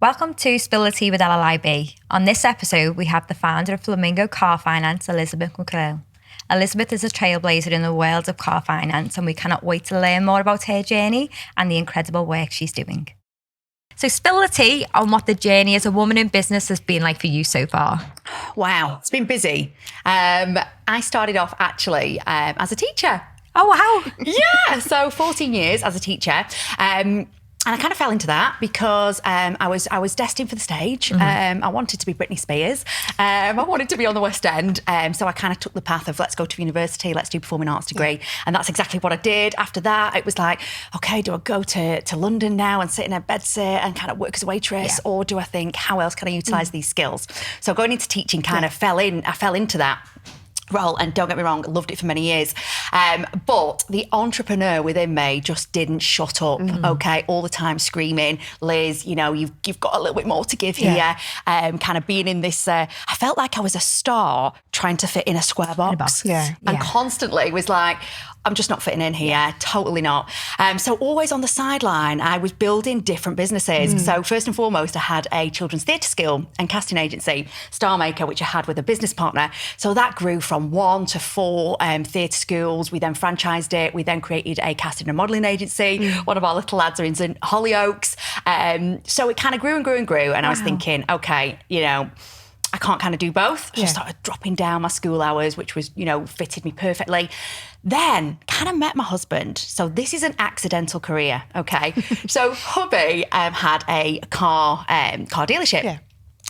Welcome to Spill the Tea with LLIB. On this episode, we have the founder of Flamingo Car Finance, Elizabeth McQuillan. Elizabeth is a trailblazer in the world of car finance, and we cannot wait to learn more about her journey and the incredible work she's doing. So spill the tea on what the journey as a woman in business has been like for you so far. Wow, it's been busy. I started off actually as a teacher. Oh, wow. Yeah, so 14 years as a teacher. And I kind of fell into that because I was destined for the stage. I wanted to be Britney Spears. I wanted to be on the West End. So I kind of took the path of let's go to university, let's do performing arts degree. And that's exactly what I did. After that, it was like, okay, do I go to London now and sit in a bedsit and kind of work as a waitress? Yeah. Or do I think, how else can I utilise these skills? So going into teaching kind of fell into that role, and don't get me wrong, loved it for many years. But the entrepreneur within me just didn't shut up, okay? All the time screaming, Liz, you know, you've got a little bit more to give here. Kind of being in this, I felt like I was a star trying to fit in a square box. And constantly was like, I'm just not fitting in here, totally not. So always on the sideline, I was building different businesses. So first and foremost, I had a children's theatre school and casting agency, Starmaker, which I had with a business partner. So that grew from 1 to 4 theatre schools. We then franchised it. We then created a casting and modelling agency. One of our little lads are in Hollyoaks. So it kind of grew and grew and grew. And I was thinking, okay, you know, I can't kind of do both. So I started dropping down my school hours, which was, you know, fitted me perfectly. Then kind of met my husband. So this is an accidental career, okay? So hubby had a car dealership. Yeah.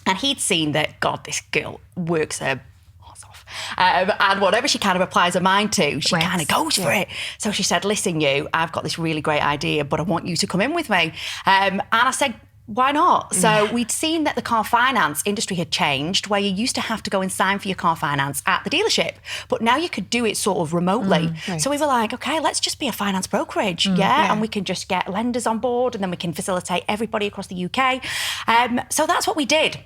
And he'd seen that, God, this girl works her ass off. And whatever she kind of applies her mind to, she kind of goes for it. So she said, listen, I've got this really great idea, but I want you to come in with me. And I said, why not? So we'd seen that the car finance industry had changed, where you used to have to go and sign for your car finance at the dealership, but now you could do it sort of remotely. So we were like, okay, let's just be a finance brokerage, and we can just get lenders on board, and then we can facilitate everybody across the UK. So that's what we did.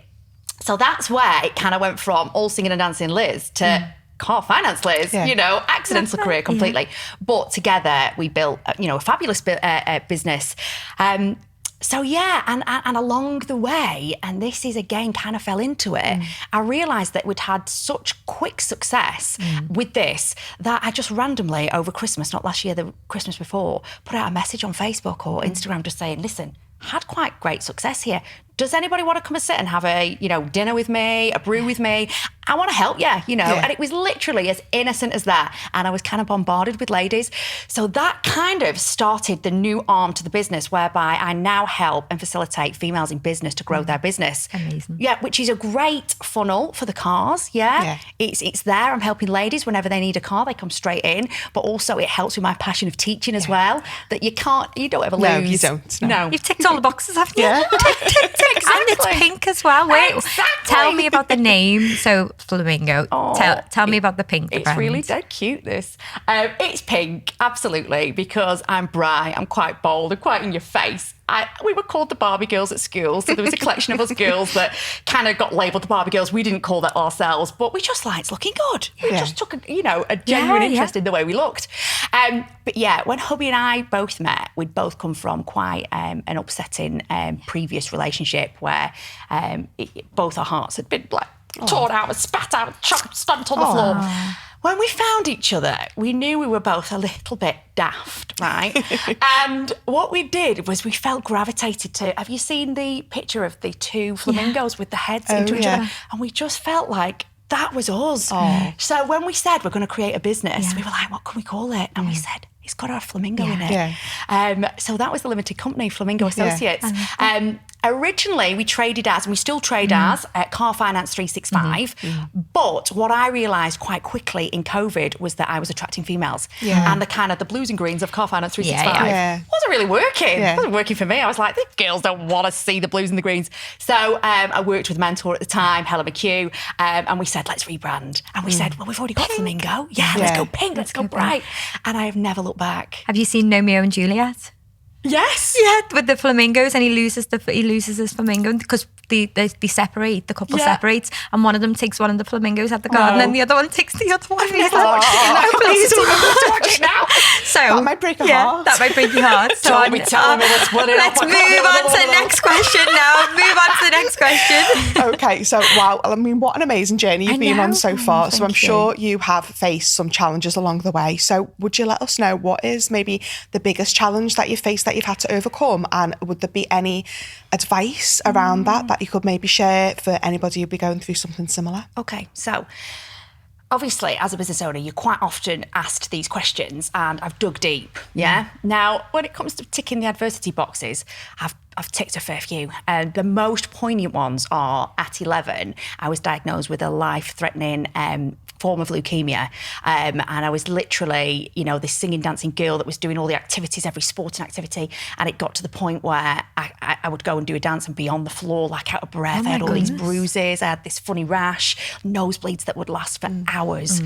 So that's where it kind of went from all singing and dancing Liz to car finance Liz, you know, accidental career completely. But together we built, a fabulous business. So and along the way, and this is again kind of fell into it, I realised that we'd had such quick success with this that I just randomly over Christmas, not last year, the Christmas before, put out a message on Facebook or Instagram just saying, listen, had quite great success here. Does anybody want to come and sit and have a, dinner with me, a brew with me? I want to help you, And it was literally as innocent as that. And I was kind of bombarded with ladies. So that kind of started the new arm to the business, whereby I now help and facilitate females in business to grow their business. Amazing. Yeah, which is a great funnel for the cars, It's there. I'm helping ladies whenever they need a car, they come straight in. But also it helps with my passion of teaching as well, that you don't ever lose. No, you don't. No. You've ticked all the boxes, haven't you? Yeah. Tick. Exactly. And it's pink as well. Wait, tell me about the name. So Flamingo. Tell me about the pink. It's really dead cute, this. It's pink, absolutely, because I'm bright, I'm quite bold, I'm quite in your face. We were called the Barbie girls at school, so there was a collection of us girls that kind of got labelled the Barbie girls. We didn't call that ourselves, but we just liked looking good. We just took a genuine interest in the way we looked. But when hubby and I both met, we'd both come from quite an upsetting previous relationship where both our hearts had been like torn out and spat out, chopped, stomped on the floor. When we found each other, we knew we were both a little bit daft, right? And what we did was we felt gravitated to, have you seen the picture of the two flamingos with the heads into each other? And we just felt like that was us. So when we said we're going to create a business, we were like, what can we call it? And we said, it's got our flamingo in it. So that was the limited company, Flamingo Associates. Originally, we traded as, and we still trade as, Car Finance 365. But what I realised quite quickly in COVID was that I was attracting females. And the kind of the blues and greens of Car Finance 365 wasn't really working. It wasn't working for me. I was like, these girls don't want to see the blues and the greens. So I worked with a mentor at the time, Helen McQuillan, and we said, let's rebrand. And we said, well, we've already got Flamingo. Let's go pink, let's go bright. And I have never looked back. Have you seen Romeo and Juliet? Yes. Yeah, with the flamingos, and he loses his flamingo because they separate. The couple separates, and one of them takes one of the flamingos at the garden, and the other one takes the other one. He's like, please watch it now. So that might break a heart. That might break your heart. So Don't be telling me to split it let's up. move on to the next question now. Move on to the next question. Okay, so wow, I mean, what an amazing journey you've been on so far. So I'm Thank you. sure you have faced some challenges along the way. So would you let us know what is maybe the biggest challenge that you faced that you've had to overcome, and would there be any advice around that you could maybe share for anybody who'd be going through something similar? Okay, so obviously, as a business owner, you're quite often asked these questions, and I've dug deep. Yeah. Now, when it comes to ticking the adversity boxes, I've ticked a fair few. And the most poignant ones are at 11, I was diagnosed with a life-threatening form of leukemia. And I was literally, this singing, dancing girl that was doing all the activities, every sporting activity. And it got to the point where I would go and do a dance and be on the floor, like out of breath. I had all these bruises. I had this funny rash, nosebleeds that would last for hours.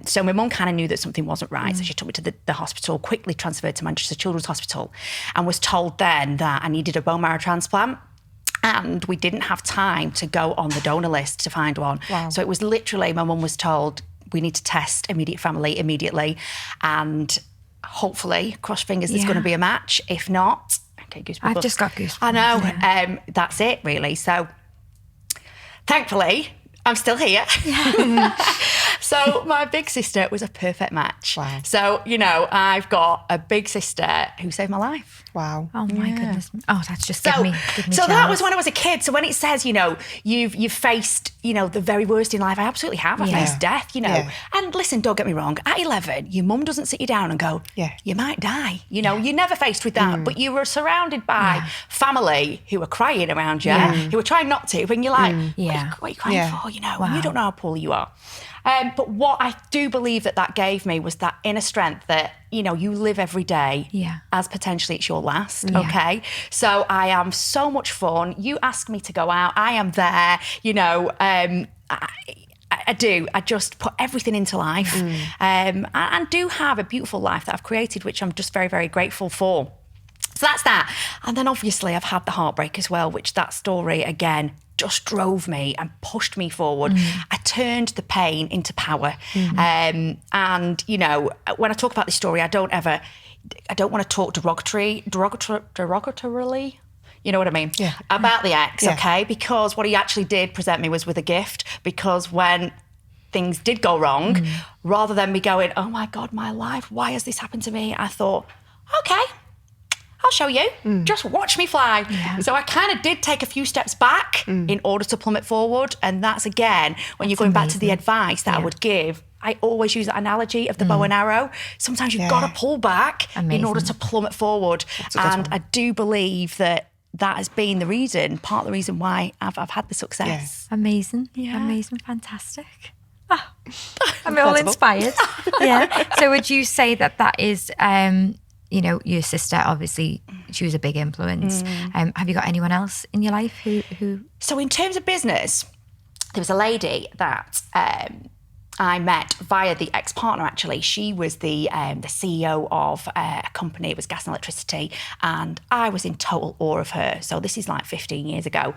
So my mum kind of knew that something wasn't right. So she took me to the hospital, quickly transferred to Manchester Children's Hospital, and was told then that I needed a bone marrow transplant. And we didn't have time to go on the donor list to find one. Wow. So it was literally, my mum was told, we need to test immediate family immediately. And hopefully, cross fingers, there's going to be a match. If not, okay, goosebumps. I've just got goosebumps. I know. Yeah. That's it, really. So thankfully, I'm still here. So my big sister was a perfect match. Wow. So, I've got a big sister who saved my life. Wow. Oh my goodness. Oh, that's just So give me that was when I was a kid. So when it says, you've faced, the very worst in life, I absolutely have. I faced death, And listen, don't get me wrong. At 11, your mum doesn't sit you down and go, you might die. You're never faced with that. But you were surrounded by family who were crying around you, who were trying not to. And you're like, what are you crying for? And you don't know how poor you are. But what I do believe that gave me was that inner strength that, you live every day as potentially it's your last, okay? So I am so much fun. You ask me to go out, I am there, I do. I just put everything into life and do have a beautiful life that I've created, which I'm just very, very grateful for. So that's that. And then obviously I've had the heartbreak as well, which that story, again, just drove me and pushed me forward. I turned the pain into power. And, when I talk about this story, I don't want to talk derogatorily. You know what I mean? Yeah. About the ex, okay? Because what he actually did present me was with a gift, because when things did go wrong, rather than me going, oh my God, my life, why has this happened to me? I thought, okay, I'll show you. Just watch me fly. Yeah. So I kind of did take a few steps back in order to plummet forward. And that's, again, when you're going back to the advice that I would give, I always use that analogy of the bow and arrow. Sometimes you've got to pull back in order to plummet forward. And I do believe that has been part of the reason why I've had the success. Yeah. Amazing. Fantastic. Oh, I'm all inspired. So would you say that is... your sister, obviously, she was a big influence. Have you got anyone else in your life who... So in terms of business, there was a lady that I met via the ex-partner, actually. She was the CEO of a company. It was gas and electricity. And I was in total awe of her. So this is like 15 years ago.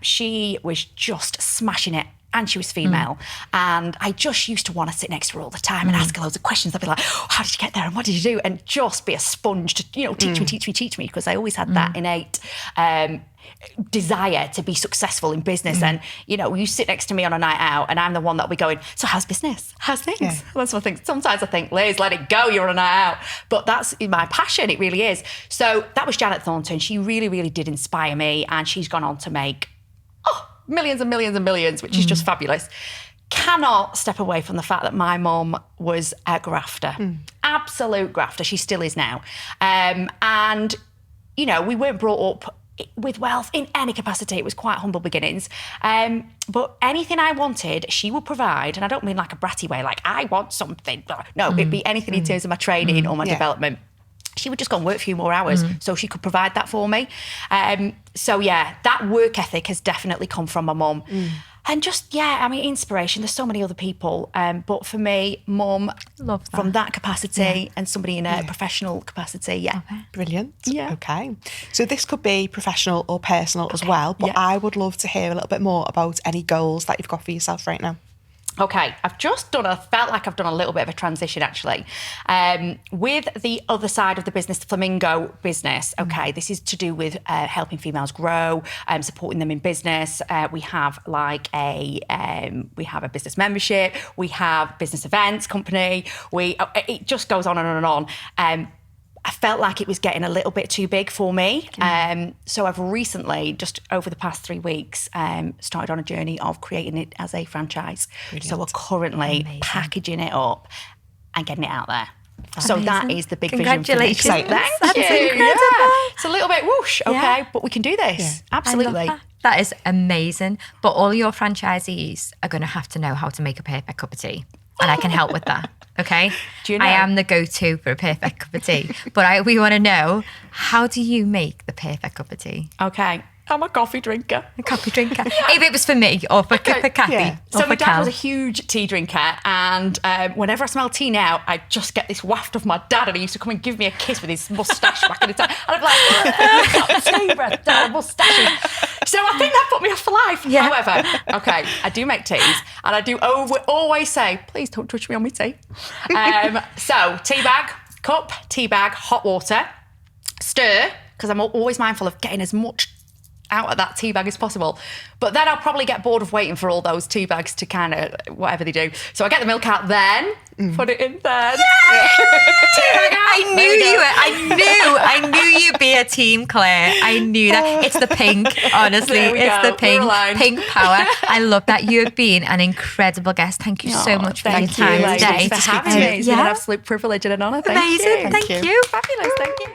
She was just smashing it. And she was female. And I just used to want to sit next to her all the time and ask her loads of questions. I'd be like, how did you get there? And what did you do? And just be a sponge to, teach me. Because I always had that innate desire to be successful in business. And, you sit next to me on a night out and I'm the one that'll be going, so how's business? How's things? Yeah. That's what I think. Sometimes I think, Liz, let it go. You're on a night out. But that's my passion. It really is. So that was Janet Thornton. She really, really did inspire me. And she's gone on to make millions and millions and millions, which is just fabulous. Cannot step away from the fact that my mum was a grafter, absolute grafter. She still is now. And, we weren't brought up with wealth in any capacity. It was quite humble beginnings. But anything I wanted, she would provide. And I don't mean like a bratty way, like I want something. No, it'd be anything in terms of my training or my development. She would just go and work a few more hours so she could provide that for me. That work ethic has definitely come from my mum. And just, I mean, inspiration. There's so many other people. But for me, mum, Love that. from that capacity and somebody in a professional capacity, Brilliant. Yeah. Okay. So this could be professional or personal as well, but I would love to hear a little bit more about any goals that you've got for yourself right now. Okay, I've just felt like I've done a little bit of a transition actually. With the other side of the business, the Flamingo business, okay, this is to do with helping females grow, supporting them in business. We have we have a business membership, we have business events company, it just goes on and on. I felt like it was getting a little bit too big for me. So I've recently, just over the past 3 weeks, started on a journey of creating it as a franchise. Brilliant. So we're currently packaging it up and getting it out there. So that is the big vision for me. Congratulations. Thank you. Incredible. Yeah. It's a little bit whoosh, okay, but we can do this. Yeah. Absolutely. That is amazing. But all your franchisees are going to have to know how to make a perfect cup of tea. And I can help with that. Okay? Do you know? I am the go-to for a perfect cup of tea. But we want to know, how do you make the perfect cup of tea? Okay. I'm a coffee drinker. A coffee drinker. If it was for me or for Kathy. Yeah. Or So my for dad Cal. was a huge tea drinker, and whenever I smell tea now, I just get this waft of my dad, and he used to come and give me a kiss with his moustache back in the time. And I'm like, you've got tea breath, dad, moustaches. So I think that put me off for life. Yeah. However, okay, I do make teas, and I do always say, please don't touch me on my tea. So tea bag, cup, tea bag, hot water, stir, because I'm always mindful of getting as much out of that tea bag as possible. But then I'll probably get bored of waiting for all those tea bags to kind of whatever they do. So I get the milk out then, put it in there. Tea bag out. I knew you were. I knew you'd be a team, Claire. I knew that. It's the pink, honestly. There we It's go. the pink. We're aligned. Pink power. I love that. You have been an incredible guest. Thank you so much for your Thank you, time ladies, today. for having me. It's been an absolute privilege and an honour. Thank Amazing. you. Thank you. Fabulous. Thank you.